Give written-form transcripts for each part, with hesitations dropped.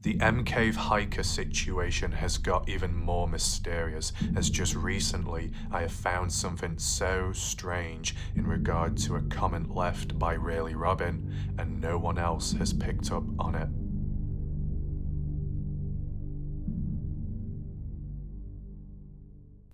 The M Cave hiker situation has got even more mysterious, as just recently I have found something so strange in regard to a comment left by Really Robin, and no one else has picked up on it.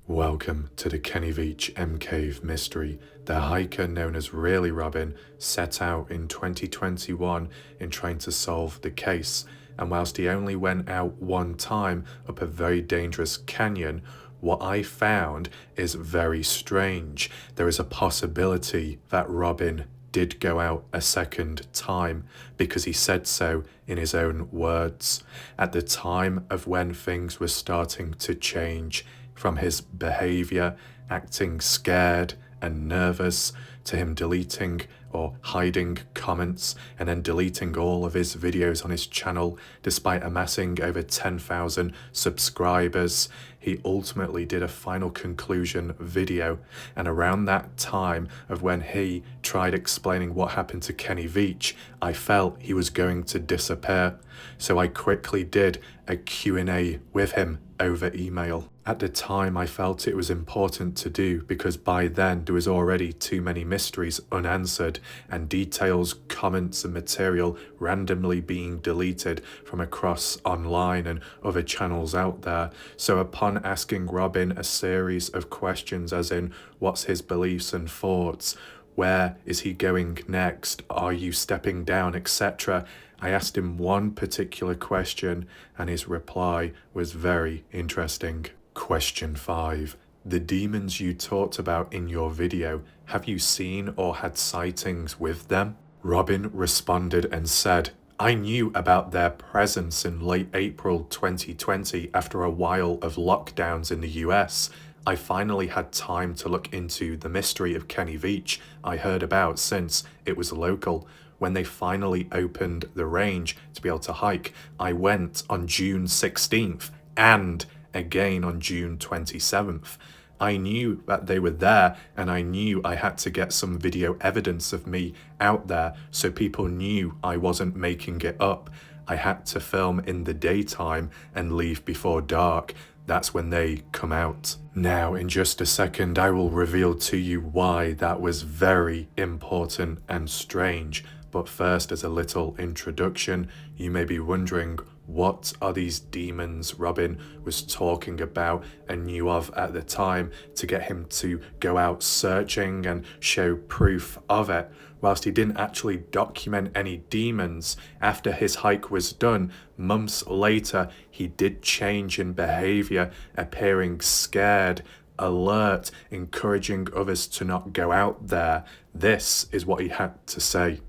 Welcome to the Kenny Veach M Cave mystery. The hiker known as Really Robin set out in 2021 in trying to solve the case, and whilst he only went out one time up a very dangerous canyon, what I found is very strange. There is a possibility that Robin did go out a second time because he said so in his own words. At the time of when things were starting to change, from his behaviour, acting scared and nervous, to him deleting or hiding comments and then deleting all of his videos on his channel despite amassing over 10,000 subscribers, he ultimately did a final conclusion video. And around that time of when he tried explaining what happened to Kenny Veach, I felt he was going to disappear. So I quickly did a Q&A with him over email. At the time, I felt it was important to do because by then there was already too many mysteries unanswered and details, comments and material randomly being deleted from across online and other channels out there. So upon asking Robin a series of questions as in what's his beliefs and thoughts, where is he going next, are you stepping down, etc., I asked him one particular question and his reply was very interesting. Question 5. The demons you talked about in your video, have you seen or had sightings with them? Robin responded and said, I knew about their presence in late April 2020 after a while of lockdowns in the US. I finally had time to look into the mystery of Kenny Veach I heard about since it was local. When they finally opened the range to be able to hike, I went on June 16th and again on June 27th. I knew that they were there and I knew I had to get some video evidence of me out there so people knew I wasn't making it up. I had to film in the daytime and leave before dark. That's when they come out. Now, in just a second, I will reveal to you why that was very important and strange. But first, as a little introduction, you may be wondering, what are these demons Robin was talking about and knew of at the time to get him to go out searching and show proof of it? Whilst he didn't actually document any demons, after his hike was done, months later, he did change in behaviour, appearing scared, alert, encouraging others to not go out there. This is what he had to say.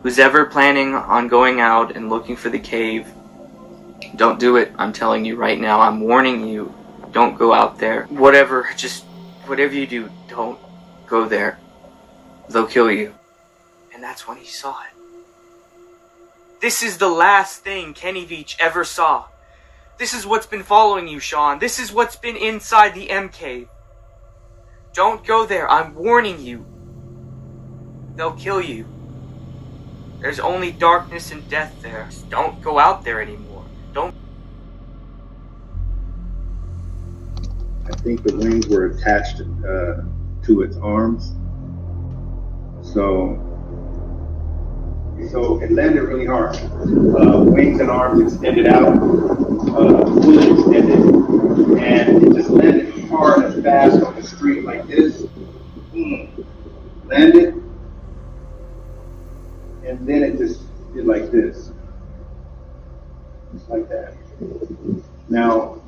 Who's ever planning on going out and looking for the cave, don't do it. I'm telling you right now. I'm warning you. Don't go out there. Whatever you do, don't go there. They'll kill you. And that's when he saw it. This is the last thing Kenny Veach ever saw. This is what's been following you, Sean. This is what's been inside the M Cave. Don't go there. I'm warning you. They'll kill you. There's only darkness and death there. Just don't go out there anymore. Don't. I think the wings were attached to its arms. So it landed really hard. Wings and arms extended out, fully extended, and it just landed hard and fast on the street like this. Landed. And then it just did like this. Just like that. Now,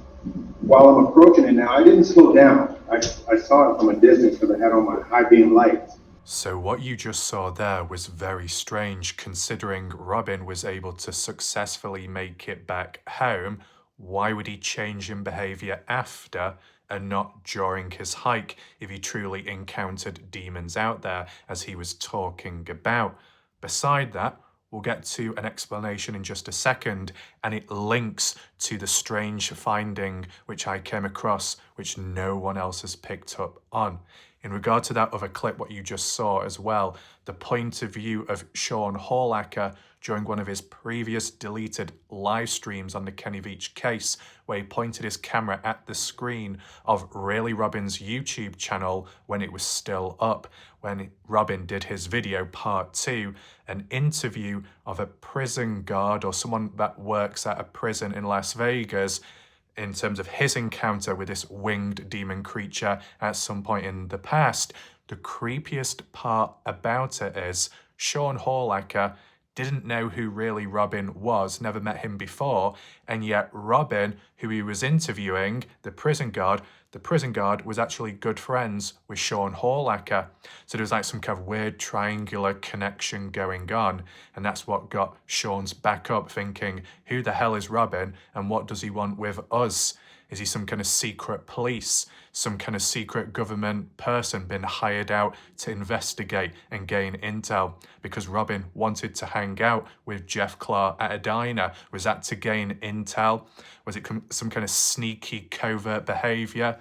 while I'm approaching it now, I didn't slow down. I saw it from a distance because I had on my high beam lights. So what you just saw there was very strange considering Robin was able to successfully make it back home. Why would he change in behaviour after and not during his hike if he truly encountered demons out there as he was talking about? Beside that, we'll get to an explanation in just a second, and it links to the strange finding which I came across, which no one else has picked up on. In regard to that other clip, what you just saw as well, the point of view of Sean Horlacher during one of his previous deleted live streams on the Kenny Veach case, where he pointed his camera at the screen of Really Robin's YouTube channel when it was still up, when Robin did his video part 2, an interview of a prison guard or someone that works at a prison in Las Vegas in terms of his encounter with this winged demon creature at some point in the past. The creepiest part about it is Sean Horlacher didn't know who Really Robin was, never met him before, and yet Robin, who he was interviewing, the prison guard was actually good friends with Sean Horlacher. So there was like some kind of weird triangular connection going on, and that's what got Sean's back up thinking, who the hell is Robin and what does he want with us? Is he some kind of secret police, some kind of secret government person been hired out to investigate and gain intel? Because Robin wanted to hang out with Jeff Clark at a diner. Was that to gain intel? Was it some kind of sneaky covert behaviour?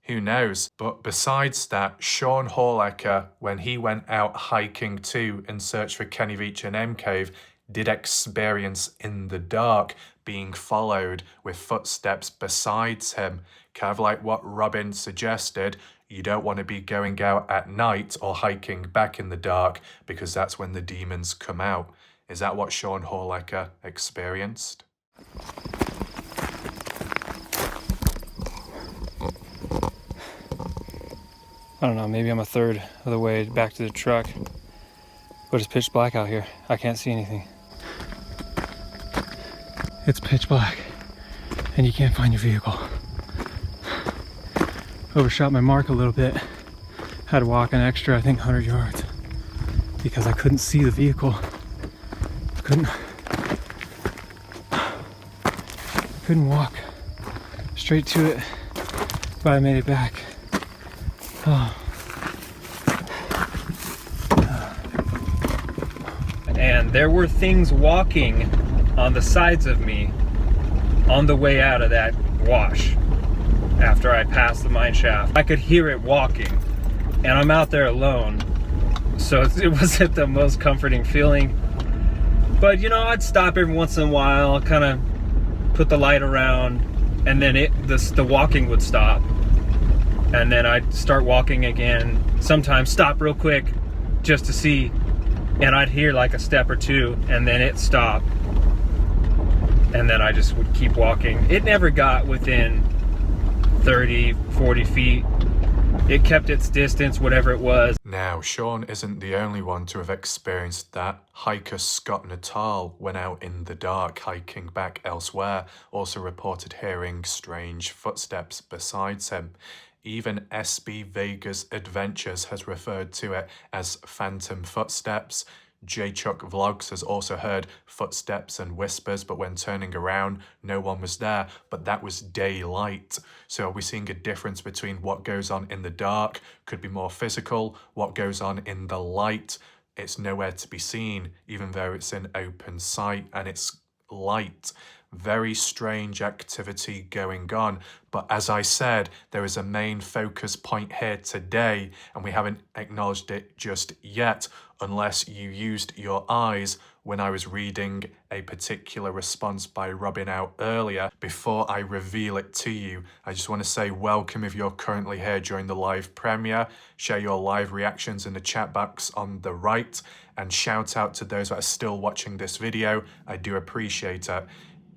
Who knows? But besides that, Sean Horlacher, when he went out hiking too in search for Kenny Veach M Cave, did experience in the dark being followed with footsteps besides him, kind of like what Robin suggested. You don't want to be going out at night or hiking back in the dark because that's when the demons come out. Is that what Sean Horlacher experienced? I don't know, maybe I'm a third of the way back to the truck, but it's pitch black out here. I can't see anything. It's pitch black and you can't find your vehicle. Overshot my mark a little bit. Had to walk an extra, I think, 100 yards because I couldn't see the vehicle. Couldn't walk straight to it, but I made it back. And there were things walking on the sides of me on the way out of that wash after I passed the mine shaft. I could hear it walking, and I'm out there alone, so it wasn't the most comforting feeling. But you know, I'd stop every once in a while, kind of put the light around, and then the walking would stop, and then I'd start walking again. Sometimes stop real quick just to see, and I'd hear like a step or two, and then it stopped, and then I just would keep walking. It never got within 30, 40 feet. It kept its distance, whatever it was. Now, Sean isn't the only one to have experienced that. Hiker Scott Natal went out in the dark hiking back elsewhere, also reported hearing strange footsteps besides him. Even SB Vegas Adventures has referred to it as phantom footsteps. J Chuck Vlogs has also heard footsteps and whispers, but when turning around, no one was there, but that was daylight. So are we seeing a difference between what goes on in the dark, could be more physical, what goes on in the light? It's nowhere to be seen, even though it's in open sight and it's light. Very strange activity going on. But as I said, there is a main focus point here today, and we haven't acknowledged it just yet, unless you used your eyes when I was reading a particular response by Robin out earlier. Before I reveal it to you, I just want to say welcome if you're currently here during the live premiere. Share your live reactions in the chat box on the right, and shout out to those that are still watching this video. I do appreciate it.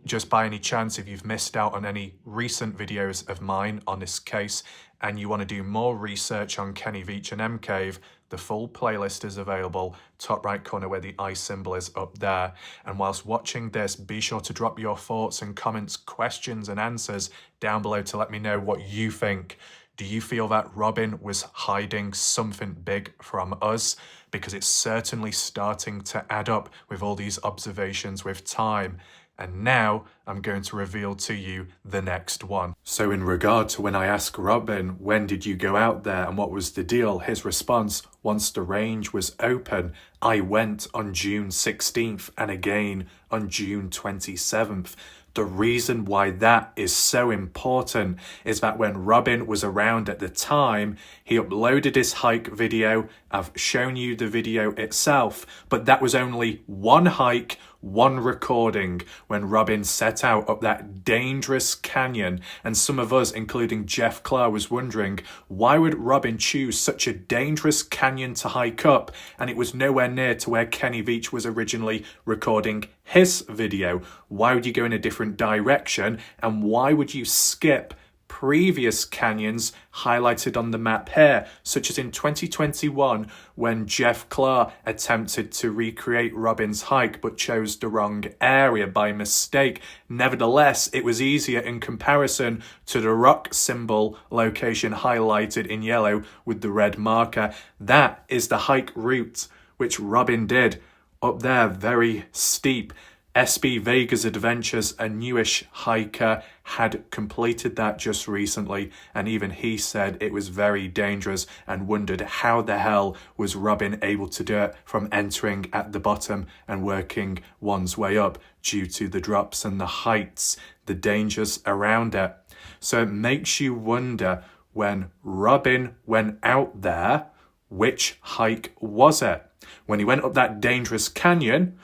Just by any chance, if you've missed out on any recent videos of mine on this case and you want to do more research on Kenny Veach M Cave, the full playlist is available, top right corner where the eye symbol is up there. And whilst watching this, be sure to drop your thoughts and comments, questions and answers down below to let me know what you think. Do you feel that Robin was hiding something big from us? Because it's certainly starting to add up with all these observations with time. And now I'm going to reveal to you the next one. So in regard to when I asked Robin, when did you go out there and what was the deal? His response, once the range was open, I went on June 16th and again on June 27th. The reason why that is so important is that when Robin was around at the time, he uploaded his hike video. I've shown you the video itself, but that was only one hike, one recording when Robin set out up that dangerous canyon. And some of us, including Jeff Clark, was wondering, why would Robin choose such a dangerous canyon to hike up? And it was nowhere near to where Kenny Veach was originally recording his video. Why would you go in a different direction? And why would you skip previous canyons highlighted on the map here, such as in 2021 when Jeff Clark attempted to recreate Robin's hike but chose the wrong area by mistake. Nevertheless, it was easier in comparison to the rock symbol location highlighted in yellow with the red marker. That is the hike route which Robin did up there, very steep. SB Vegas Adventures, a newish hiker, had completed that just recently, and even he said it was very dangerous and wondered how the hell was Robin able to do it from entering at the bottom and working one's way up due to the drops and the heights, the dangers around it. So it makes you wonder, when Robin went out there, which hike was it? When he went up that dangerous canyon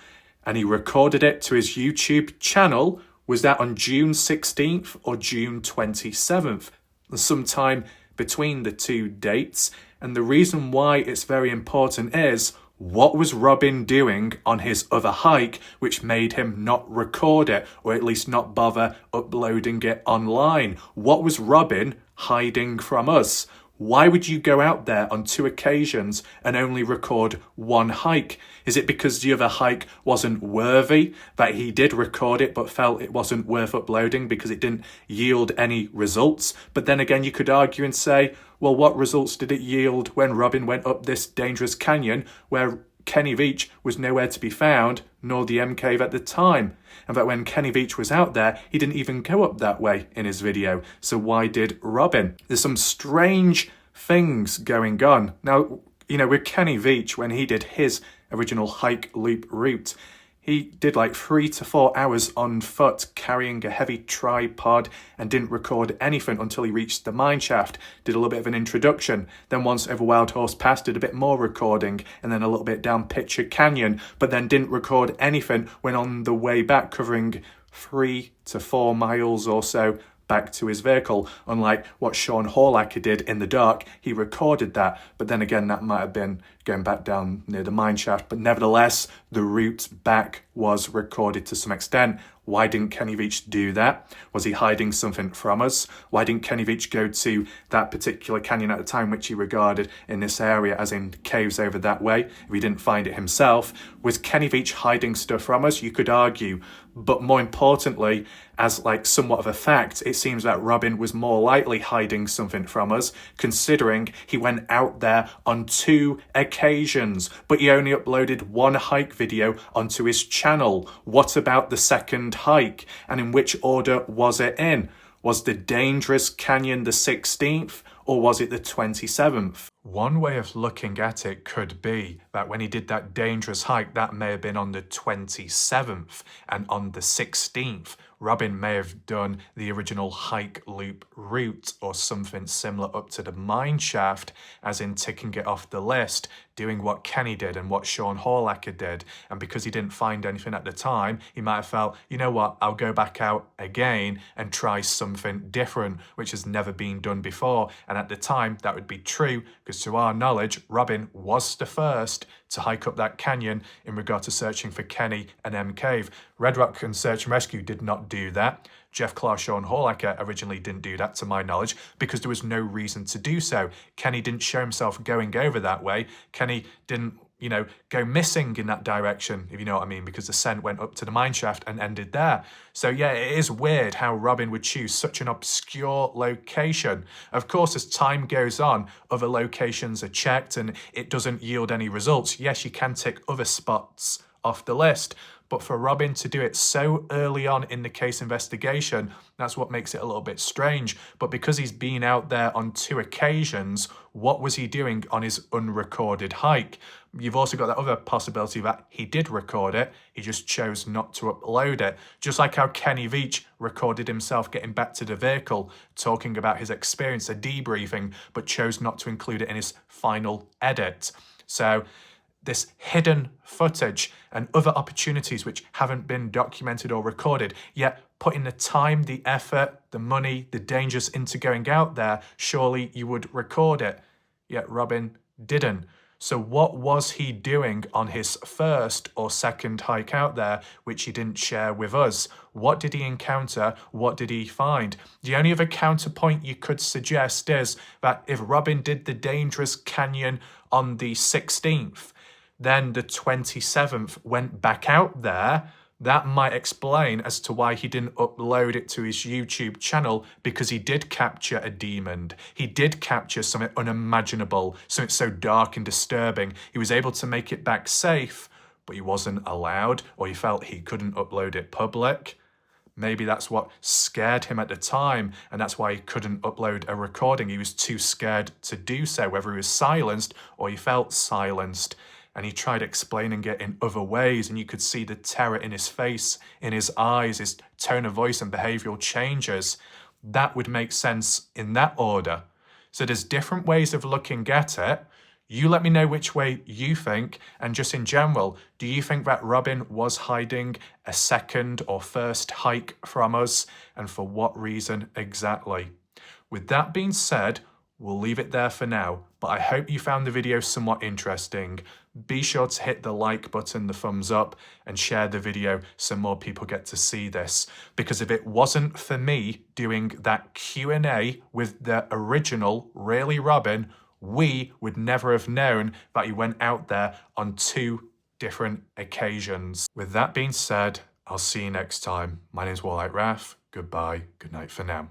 and he recorded it to his YouTube channel, was that on June 16th or June 27th? Sometime between the two dates. And the reason why it's very important is, what was Robin doing on his other hike which made him not record it, or at least not bother uploading it online? What was Robin hiding from us? Why would you go out there on 2 occasions and only record one hike? Is it because the other hike wasn't worthy, that he did record it but felt it wasn't worth uploading because it didn't yield any results? But then again, you could argue and say, well, what results did it yield when Robin went up this dangerous canyon where Kenny Veach was nowhere to be found, nor the M Cave at the time? And that when Kenny Veach was out there, he didn't even go up that way in his video. So why did Robin? There's some strange things going on. Now, with Kenny Veach, when he did his original hike loop route, he did like 3 to 4 hours on foot carrying a heavy tripod and didn't record anything until he reached the mine shaft. Did a little bit of an introduction. Then once over Wild Horse Pass, did a bit more recording, and then a little bit down Picture Canyon, but then didn't record anything when on the way back, covering 3 to 4 miles or so back to his vehicle. Unlike what Sean Horlacher did in the dark, he recorded that, but then again, that might have been going back down near the mine shaft. But nevertheless, the route back was recorded to some extent. Why didn't Kenny Veach do that? Was he hiding something from us? Why didn't Kenny Veach go to that particular canyon at the time, which he regarded in this area as in caves over that way, if he didn't find it himself? Was Kenny Veach hiding stuff from us? You could argue. But more importantly, as like somewhat of a fact, it seems that Robin was more likely hiding something from us, considering he went out there on 2 occasions, but he only uploaded 1 hike video onto his channel. What about the second hike? And in which order was it in? Was the dangerous canyon the 16th, or was it the 27th? One way of looking at it could be that when he did that dangerous hike, that may have been on the 27th, and on the 16th, Robin may have done the original hike loop route or something similar up to the mine shaft, as in ticking it off the list, doing what Kenny did and what Sean Horlacher did. And because he didn't find anything at the time, he might have felt, you know what, I'll go back out again and try something different, which has never been done before. And at the time, that would be true, because to our knowledge, Robin was the first to hike up that canyon in regard to searching for Kenny and M Cave. Red Rock and Search and Rescue did not do that. Jeff Clark, Sean Horlacher originally didn't do that, to my knowledge, because there was no reason to do so. Kenny didn't show himself going over that way. Kenny didn't, go missing in that direction, if you know what I mean, because the scent went up to the mine shaft and ended there. So yeah, it is weird how Robin would choose such an obscure location. Of course, as time goes on, other locations are checked and it doesn't yield any results. Yes, you can tick other spots off the list, but for Robin to do it so early on in the case investigation, that's what makes it a little bit strange. But because he's been out there on 2 occasions, what was he doing on his unrecorded hike? You've also got that other possibility that he did record it, he just chose not to upload it. Just like how Kenny Veach recorded himself getting back to the vehicle, talking about his experience, a debriefing, but chose not to include it in his final edit. So this hidden footage and other opportunities which haven't been documented or recorded, yet putting the time, the effort, the money, the dangers into going out there, surely you would record it. Yet Robin didn't. So what was he doing on his first or second hike out there, which he didn't share with us? What did he encounter? What did he find? The only other counterpoint you could suggest is that if Robin did the dangerous canyon on the 16th, then the 27th went back out there, that might explain as to why he didn't upload it to his YouTube channel, because he did capture a demon. He did capture something unimaginable, something so dark and disturbing. He was able to make it back safe, but he wasn't allowed, or he felt he couldn't upload it public. Maybe that's what scared him at the time, and that's why he couldn't upload a recording. He was too scared to do so, whether he was silenced or he felt silenced. And he tried explaining it in other ways, and you could see the terror in his face, in his eyes, his tone of voice and behavioural changes. That would make sense in that order. So there's different ways of looking at it. You let me know which way you think, and just in general, do you think that Robin was hiding a second or first hike from us, and for what reason exactly? With that being said, we'll leave it there for now, but I hope you found the video somewhat interesting. Be sure to hit the like button, the thumbs up, and share the video so more people get to see this. Because if it wasn't for me doing that Q&A with the original Really Robin, we would never have known that he went out there on 2 different occasions. With that being said, I'll see you next time. My name's Horlacher. Goodbye, good night for now.